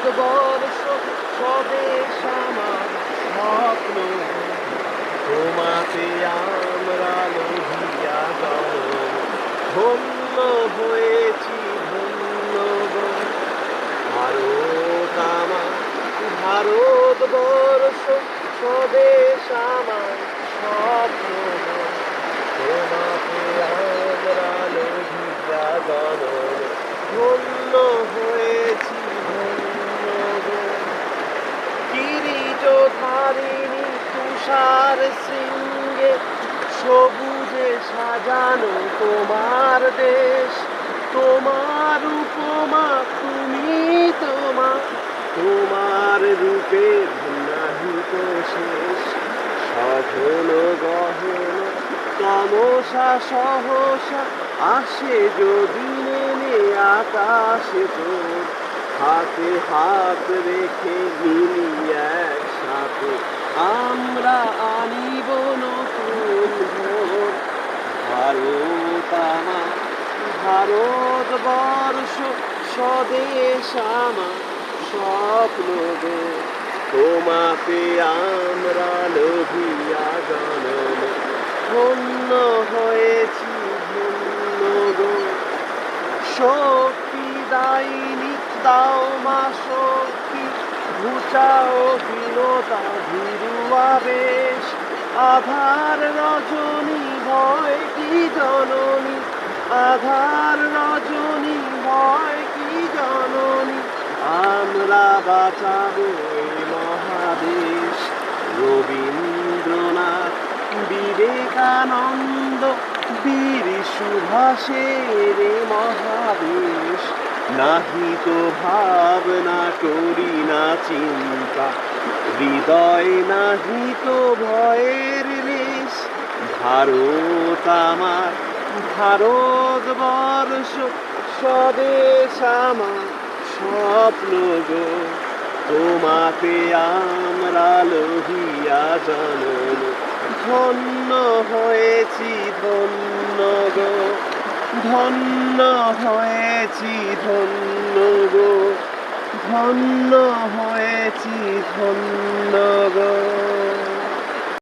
ভারতবর্ষ স্বদেশ আমার স্বপ্ন, তোমাতে আমরা লোহিয়া জনম, ধন্য হয়েছি ধন্য গো। ভারত আমার ভারতবর্ষ স্বদেশ আমার স্বপ্ন, তোমাতে আমরা লোহিয়া জনম, ধন্য হয়েছি ধন্য গো। কিরীটধারিণী তুষার শৃঙ্গে সবুজে সাজানো তোমার দেশ, তোমার উপমা তুমি তোমার রূপের নাহিত শেষ। সঘন গহন তমসা সহসা আসে যদি নেমে আকাশে তোর, হাতে হাত রেখে মিলি একসাথে আমরা আনিব নতুন ভোর। ভারত আমার ভারতবর্ষ স্বদেশ আমার স্বপ্ন গো, তোমাতে আমরা লোভিয়া জনম, ধন্য হয়েছি ধন্য গো। শক্তি দায়িনী দাও মা শক্তি, ঘুচাও হীনতা ভীরু আবেশ। আধার রজনী ভয় কি জননী, আধার রজনী ভয় কি জননী, আমরা বাঁচাবো এই মহাদেশ। রবীন্দ্রনাথ বিবেকানন্দ বীর সুভাষের মহাদেশ, নাহিত ভাবনা করি না চিন্তা, হৃদয় নাহিত ভয়ের রেশ। ভারত আমার ভারতবর্ষ স্বদেশ আমার স্বপ্ন গো, তোমাতে আমরা লোহিয়া জনম, ধন্য হয়েছি ধন্য গো, ধন্য হয়েছি ধন্য গো, ধন্য হয়েছি ধন্য গো।